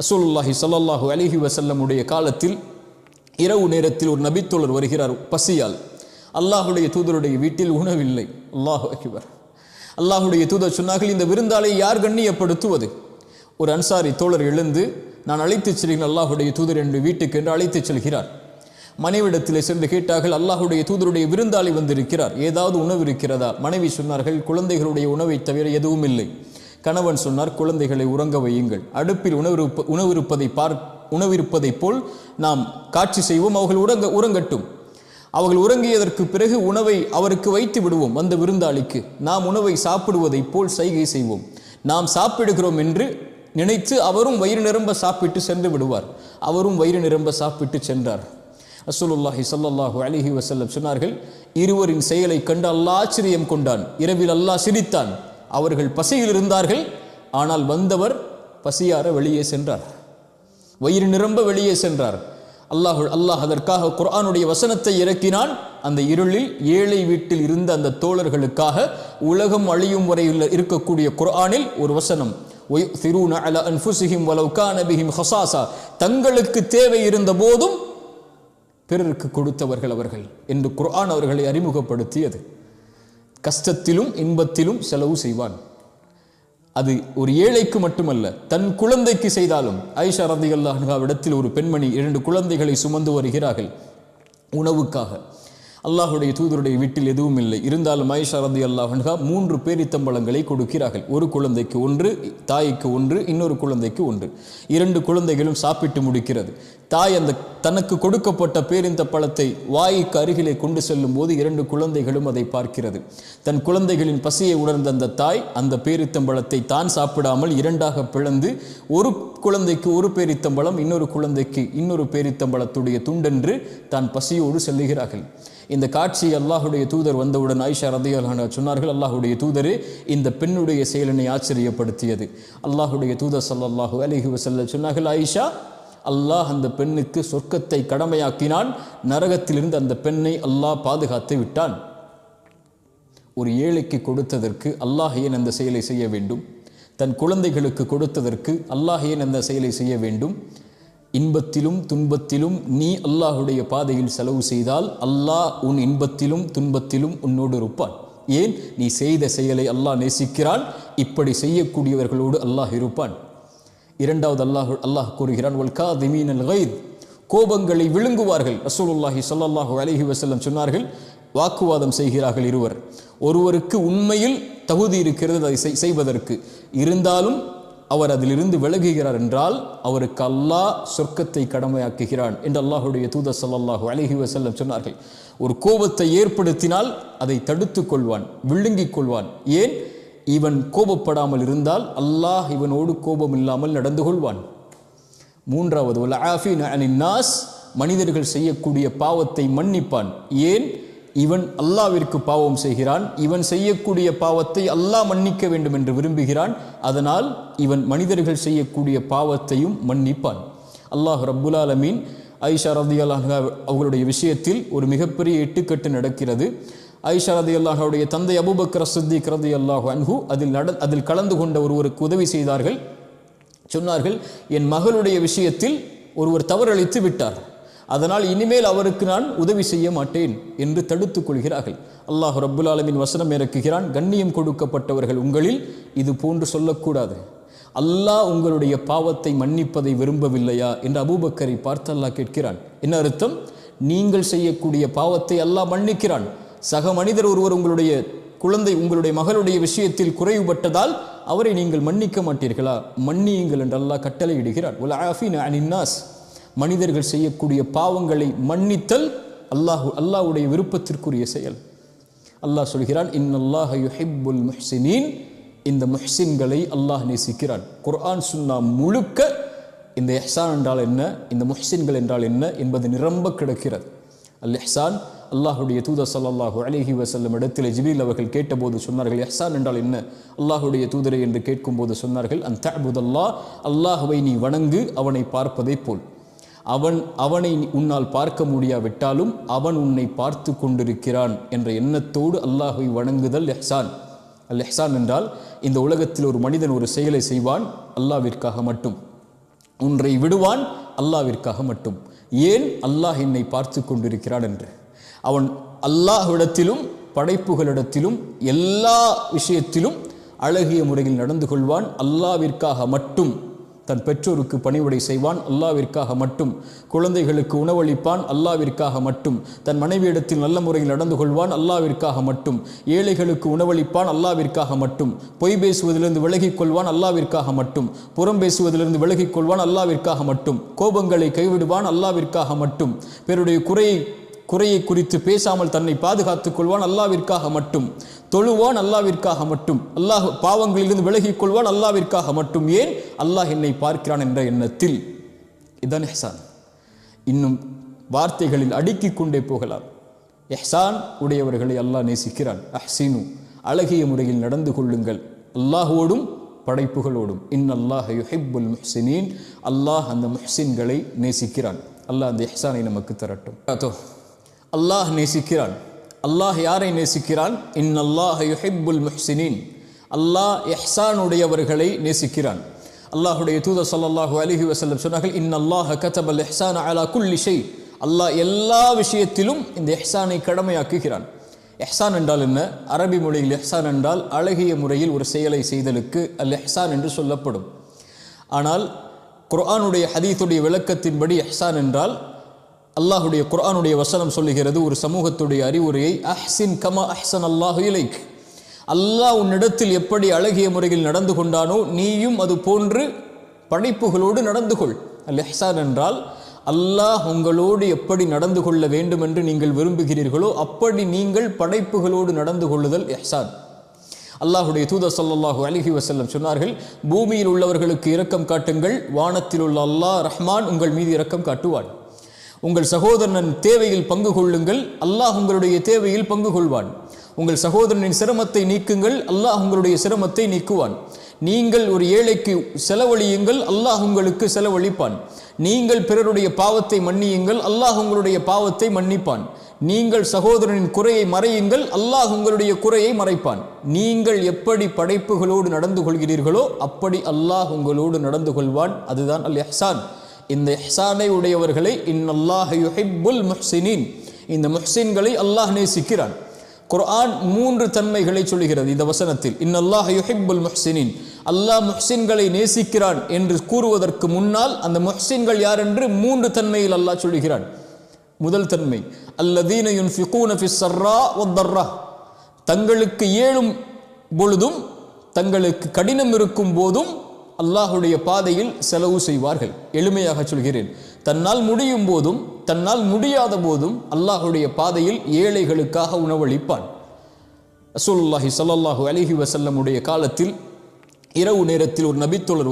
ரசூலுல்லாஹி ஸல்லல்லாஹு அலைஹி வஸல்லம் உடைய காலத்தில் இரவு நேரத்தில் ஒரு நபித்தோழர் வருகிறார் பசியால். அல்லாஹுடைய தூதருடைய வீட்டில் உணவில்லை. அல்லாஹு அக்பர். அல்லாஹுடைய தூதர் சொன்னார்கள், இந்த விருந்தாளை யார் கண்ணியப்படுத்துவது? ஒரு அன்சாரி தோழர் எழுந்து, நான் அழைத்துச் செல்கிறேன் அல்லாஹுடைய தூதர் என்று வீட்டுக்கு என்று அழைத்துச் செல்கிறார். மனைவிடத்தில் சென்று கேட்டார்கள், அல்லாஹுடைய தூதருடைய விருந்தாளி வந்திருக்கிறார், ஏதாவது உணவு இருக்கிறதா? மனைவி சொன்னார்கள், குழந்தைகளுடைய உணவை தவிர எதுவும் இல்லை. கணவன் சொன்னார், குழந்தைகளை உறங்க வையுங்கள், அடுப்பில் உணவிருப்பதை போல் நாம் காட்சி செய்வோம், அவர்கள் உறங்கட்டும். அவர்கள் உறங்கியதற்கு பிறகு உணவை அவருக்கு வைத்து விடுவோம். அந்த விருந்தாளிக்கு நாம் உணவை சாப்பிடுவதை போல் சைகை செய்வோம். நாம் சாப்பிடுகிறோம் என்று நினைத்து அவரும் வயிறு நிரம்ப சாப்பிட்டு சென்று விடுவார். அவரும் வயிறு நிரம்ப சாப்பிட்டு சென்றார். ரசூலுல்லாஹி ஸல்லல்லாஹு அலைஹி வஸல்லம் சொன்னார்கள், இருவரின் செயலை கண்டு அல்லாஹ் ஆச்சரியம் கொண்டான். இரவில் அல்லாஹ் சிரித்தான். அவர்கள் பசியில் இருந்தார்கள், ஆனால் வந்தவர் பசியார வெளியே சென்றார், வயிறு நிரம்ப வெளியே சென்றார். அல்லாஹ் அதற்காக குர்ஆனுடைய வசனத்தை இறக்கினான். அந்த இருளில் ஏழை வீட்டில் இருந்த அந்த தோழர்களுக்காக உலகம் அழியும் வரை இருக்கக்கூடிய குர்ஆனில் ஒரு வசனம், وَيُؤْثِرُونَ عَلَى أَنفُسِهِمْ وَلَوْ كَانَ بِهِمْ خَصَاصَةٌ, தங்களுக்கு தேவை இருந்த போதும் பிறருக்கு கொடுத்தவர்கள் அவர்கள் என்று குர்ஆன் அவர்களை அறிமுகப்படுத்தியது. கஷ்டத்திலும் இன்பத்திலும் செலவு செய்வான். அது ஒரு ஏழைக்கு மட்டுமல்ல, தன் குழந்தைக்கு செய்தாலும். ஆயிஷா ரலியல்லாஹு அன்ஹா இடத்தில் ஒரு பெண்மணி 2 குழந்தைகளை சுமந்து வருகிறார்கள் உணவுக்காக. அல்லாஹுடைய தூதருடைய வீட்டில் எதுவும் இல்லை. இருந்தாலும் ஆயிஷா ரலியல்லாஹு அன்ஹா 3 பேரித்தம்பழங்களை கொடுக்கிறார்கள். ஒரு குழந்தைக்கு 1, தாய்க்கு 1, இன்னொரு குழந்தைக்கு 1. 2 குழந்தைகளும் சாப்பிட்டு முடிக்கிறது. தாய் அந்த தனக்கு கொடுக்கப்பட்ட பேரிந்த பழத்தை வாய்க்கு அருகிலே கொண்டு செல்லும் போது 2 குழந்தைகளும் அதை பார்க்கிறது. தன் குழந்தைகளின் பசியை உணர்ந்த அந்த தாய் அந்த பேரித்தம்பழத்தை தான் சாப்பிடாமல் 2ஆக பிளந்து, ஒரு குழந்தைக்கு ஒரு பேரித்தம்பழம், இன்னொரு குழந்தைக்கு இன்னொரு பேரித்தம்பழத்துடைய துண்டென்று தான் பசியோடு செல்லுகிறார்கள். இந்த காட்சி அல்லாஹுடைய தூதர் வந்தவுடன் ஆயிஷா ரலியல்லாஹு அன்ஹா சொன்னார்கள், அல்லாஹுடைய தூதரே, இந்த பெண்ணுடைய செயலினை ஆச்சரியப்படுத்தியது. அல்லாஹுடைய தூதர் ஸல்லல்லாஹு அலைஹி வஸல்லம் சொன்னார்கள், ஆயிஷா, அல்லாஹ் அந்த பெண்ணுக்கு சொர்க்கத்தை கடமையாக்கினான், நரகத்திலிருந்து அந்த பெண்ணை அல்லாஹ் பாதுகாத்து விட்டான். ஒரு ஏழைக்கு கொடுத்ததற்கு அல்லாஹ் ஏன் அந்த செயலை செய்ய வேண்டும்? தன் குழந்தைகளுக்கு கொடுத்ததற்கு அல்லாஹ் ஏன் அந்த செயலை செய்ய வேண்டும்? இன்பத்திலும் துன்பத்திலும் நீ அல்லாஹுடைய பாதையில் செலவு செய்தால் அல்லாஹ் உன் இன்பத்திலும் துன்பத்திலும் உன்னோடு இருப்பான். ஏன்? நீ செய்த செயலை அல்லாஹ் நேசிக்கிறான். இப்படி செய்யக்கூடியவர்களோடு அல்லாஹ் இருப்பான். இரண்டாவது அல்லாஹ் கூறுகிறான், வல் காதிமீனல் கைத், கோபங்களை விழுங்குவார்கள். ரசூலுல்லாஹி ஸல்லல்லாஹு அலைஹி வஸல்லம் சொன்னார்கள், வாக்குவாதம் செய்கிறார்கள் இருவர். ஒருவருக்கு உண்மையில் தகுதி இருக்கிறது அதை செய்வதற்கு, இருந்தாலும் அவர் அதிலிருந்து விலகுகிறார் என்றால் அவருக்கு அல்லாஹ் சொர்க்கத்தை கடமையாக்குகிறான் என்று அல்லாஹுடைய தூதர் ஸல்லல்லாஹு அலைஹி வஸல்லம் சொன்னார்கள். ஒரு கோபத்தை ஏற்படுத்தினால் அதை தடுத்துக் கொள்வான், விழுங்கிக் கொள்வான். ஏன்? இவன் கோபப்படாமல் இருந்தால் அல்லாஹ் இவனோடு கோபம் இல்லாமல் நடந்து கொள்வான். மூன்றாவது, வல் ஆஃபீன அனின் நாஸ், மனிதர்கள் செய்யக்கூடிய பாவத்தை மன்னிப்பான். ஏன்? இவன் அல்லாஹ்விற்கு பாவம் செய்கிறான், இவன் செய்யக்கூடிய பாவத்தை அல்லாஹ் மன்னிக்க வேண்டும் என்று விரும்புகிறான். அதனால் இவன் மனிதர்கள் செய்யக்கூடிய பாவத்தையும் மன்னிப்பான். அல்லாஹ் ரப்புல் ஆலமீன் ஆயிஷா ரலியல்லாஹு அன்ஹா அவர்களுடைய விஷயத்தில் ஒரு மிகப்பெரிய எட்டுக்கட்டு நடக்கிறது. ஆயிஷா ரலியல்லாஹு அன்ஹுடைய தந்தை அபூபக்கர் சித்திக் ரலியல்லாஹு அன்ஹு அதில் கலந்து கொண்ட ஒருவருக்கு உதவி செய்தார்கள். சொன்னார்கள், என் மகளுடைய விஷயத்தில் ஒருவர் தவறளித்து விட்டார், அதனால் இனிமேல் அவருக்கு நான் உதவி செய்ய மாட்டேன் என்று தடுத்துக் கொள்கிறார்கள். அல்லாஹ் ரப்புல் ஆலமீன் வசனம் இறக்குகிறான், கண்ணியம் கொடுக்கப்பட்டவர்கள் உங்களில் இது போன்று சொல்லக்கூடாது. அல்லாஹ் உங்களுடைய பாவத்தை மன்னிப்பதை விரும்பவில்லையா என்று அபூபக்கரை பார்த்து அல்லாஹ் கேட்கிறான். என்ன அர்த்தம்? நீங்கள் செய்யக்கூடிய பாவத்தை அல்லாஹ் மன்னிக்கிறான். சக மனிதர் ஒருவர் உங்களுடைய குழந்தை உங்களுடைய மகளுடைய விஷயத்தில் குறைவுபட்டதால் அவரை நீங்கள் மன்னிக்க மாட்டீர்களா? மன்னியுங்கள் என்று அல்லாஹ் கட்டளை இடுகிறான். வல் ஆஃபீன அனின் நாஸ், மனிதர்கள் செய்யக்கூடிய பாவங்களை மன்னித்தல் அல்லாஹ்வுடைய விருப்பத்திற்குரிய செயல். அல்லாஹ் சொல்கிறான், இன்னல்லாஹ யுஹிப்புல் முஹ்சினீன், இந்த முஹ்சின்களை அல்லாஹ் நேசிக்கிறான். குர்ஆன் சுன்னா முழுக்க இந்த இஹ்சான் என்றால் என்ன, இந்த முஹ்சின்கள் என்றால் என்ன என்பது நிரம்ப கிடக்கிறது. அல் இஹ்சான், அல்லாஹுடைய தூதர் ஸல்லல்லாஹு அலைஹி வஸல்லம் இடத்தில் ஜிப்ரீல் அவர்கள் கேட்டபோது சொன்னார்கள், இஹ்சான் என்றால் என்ன அல்லாஹுடைய தூதரே என்று கேட்கும்போது சொன்னார்கள், அன் தஅபுதல்லாஹ், அல்லாஹ்வை நீ வணங்கு அவனை பார்ப்பதை போல். அவனை உன்னால் பார்க்க முடியாவிட்டாலும் அவன் உன்னை பார்த்து கொண்டிருக்கிறான் என்ற எண்ணத்தோடு அல்லாஹ்வை வணங்குதல் இஹ்சான். அல் இஹ்சான் என்றால் இந்த உலகத்தில் ஒரு மனிதன் ஒரு செயலை செய்வான் அல்லாஹ்விற்காக மட்டும். ஒன்றை விடுவான் அல்லாஹ்விற்காக மட்டும். ஏன்? அல்லாஹ் என்னை பார்த்து கொண்டிருக்கிறான் என்று. அவன் அல்லாஹ்விடத்திலும் படைப்புகளிடத்திலும் எல்லா விஷயத்திலும் அழகிய முறையில் நடந்து கொள்வான். அல்லாஹ்விற்காக மட்டும் தன் பெற்றோருக்கு பணிவிடை செய்வான். அல்லாஹ்விற்காக மட்டும் குழந்தைகளுக்கு உணவளிப்பான். அல்லாஹ்விற்காக மட்டும் தன் மனைவியிடத்தில் நல்ல முறையில் நடந்து கொள்வான். அல்லாஹ்விற்காக மட்டும் ஏழைகளுக்கு உணவளிப்பான். அல்லாஹ்விற்காக மட்டும் பொய் பேசுவதிலிருந்து விலகிக் கொள்வான். அல்லாஹ்விற்காக மட்டும் புறம் பேசுவதிலிருந்து விலகிக் கொள்வான். அல்லாஹ்விற்காக மட்டும் கோபங்களை கைவிடுவான். அல்லாஹ்விற்காக மட்டும் பிறருடைய குறையை குறித்து பேசாமல் தன்னை பாதுகாத்துக் கொள்வான். அல்லாஹ்விற்காக மட்டும் தொழுவான். அல்லாஹ்விற்காக மட்டும் அல்லாஹ் பாவங்களிலிருந்து விலகிக் கொள்வான். அல்லாஹ்விற்காக மட்டும். ஏன்? அல்லாஹ் என்னை பார்க்கிறான் என்ற எண்ணத்தில். இதுதான் இஹ்சான். இன்னும் வார்த்தைகளில் அடுக்கிக் கொண்டே போகலாம். இஹ்சான் உடையவர்களை அல்லாஹ் நேசிக்கிறான். அஹ்சினு, அழகிய முறையில் நடந்து கொள்ளுங்கள் அல்லாஹ்வோடும் படைப்புகளோடும். இன்னல்லாஹ யுஹிப்புல் முஹ்சினீன், அல்லாஹ் அந்த முஹ்சின்களை நேசிக்கிறான். அல்லாஹ் அந்த இஹ்சானை நமக்கு தரட்டும். அல்லாஹ் நேசிக்கிறான். அல்லாஹ் யாரை நேசிக்கிறான்? இன்னல்லாஹ யுஹிப்புல் முஹ்சினீன், அல்லாஹ் இஹ்சான் உடையவர்களை நேசிக்கிறான். அல்லாஹ்வுடைய தூதர் ஸல்லல்லாஹு அலைஹி வஸல்லம் சொன்னார்கள், இன்னல்லாஹ கதபல் இஹ்சான அலா குல்லி ஷை, அல்லாஹ் எல்லா விஷயத்திலும் இந்த இஹ்சானை கடமையாக்குகிறான். இஹ்சான் என்றால் என்ன? அரபி மொழியில் இஹ்சான் என்றால் அழகிய முறையில் ஒரு செயலை செய்தலுக்கு அல் இஹ்சான் என்று சொல்லப்படும். ஆனால் குர்ஆனுடைய ஹதீஸுடைய விளக்கத்தின்படி இஹ்சான் என்றால், அல்லாஹ்வுடைய குர்ஆனுடைய வசனம் சொல்லுகிறது ஒரு சமூகத்துடைய அறிவுரையை, அஹ்சின் கமா அஹ்சன் அல்லாஹு இலைக், அல்லாஹ் உன்னிடத்தில் எப்படி அழகிய முறையில் நடந்து கொண்டானோ நீயும் அது போன்று படைப்புகளோடு நடந்து கொள். அல் இஹ்சான் என்றால் அல்லாஹ் உங்களோடு எப்படி நடந்து கொள்ள வேண்டும் என்று நீங்கள் விரும்புகிறீர்களோ அப்படி நீங்கள் படைப்புகளோடு நடந்து கொள்ளுதல் இஹ்சான். அல்லாஹ்வுடைய தூதர் ஸல்லல்லாஹு அலைஹி வஸல்லம் சொன்னார்கள், பூமியில் உள்ளவர்களுக்கு இரக்கம் காட்டுங்கள், வானத்தில் உள்ள அல்லாஹ் ரஹ்மான் உங்கள் மீது இரக்கம் காட்டுவான். உங்கள் சகோதரனின் தேவையில் பங்கு கொள்ளுங்கள், அல்லாஹ் உங்களுடைய தேவையில் பங்கு கொள்வான். உங்கள் சகோதரனின் சிரமத்தை நீக்குங்கள், அல்லாஹ் உங்களுடைய சிரமத்தை நீக்குவான். நீங்கள் ஒரு ஏழைக்கு செலவழியுங்கள், அல்லாஹ் உங்களுக்கு செலவழிப்பான். நீங்கள் பிறருடைய பாவத்தை மன்னியுங்கள், அல்லாஹ் உங்களுடைய பாவத்தை மன்னிப்பான். நீங்கள் சகோதரனின் குறையை மறையுங்கள், அல்லாஹ் உங்களுடைய குறையை மறைப்பான். நீங்கள் எப்படி படைப்புகளோடு நடந்து கொள்கிறீர்களோ அப்படி அல்லாஹ் உங்களோடு நடந்து கொள்வான். அதுதான் அல் இஹ்சான். இந்த இஹ்சானை உடையவர்களை இன்னல்லாஹ யுஹிப்புல் முஹ்சினீன், இந்த முஹ்சின்களை அல்லாஹ் நேசிக்கிறான். குர்ஆன் 3 தன்மைகளை சொல்கிறது இந்த வசனத்தில். இன்னல்லாஹ யுஹிப்புல் முஹ்சினீன், அல்லாஹ் முஹ்சின்களை நேசிக்கிறான் என்று கூறுவதற்கு முன்னால் அந்த முஹ்சின்கள் யார் என்று 3 தன்மையில் அல்லாஹ் சொல்கிறான். முதல் தன்மை, அல்லதீன யுன்ஃபிகூன ஃபிஸ் ஸர்ரா வத்தர்ரா, தங்களுக்கு ஏழும் பொழுதும் தங்களுக்கு கடினம் இருக்கும் போதும் அல்லாஹ்வுடைய பாதையில் செலவு செய்வார்கள். எளிமையாக சொல்கிறேன், தன்னால் முடியும் போதும் தன்னால் முடியாத போதும் அல்லாஹ்வுடைய பாதையில் ஏழைகளுக்காக உணவளிப்பான். ரசூலுல்லாஹி ஸல்லல்லாஹு அலைஹி வஸல்லம் உடைய காலத்தில் இரவு நேரத்தில் ஒரு நபித்தோழர்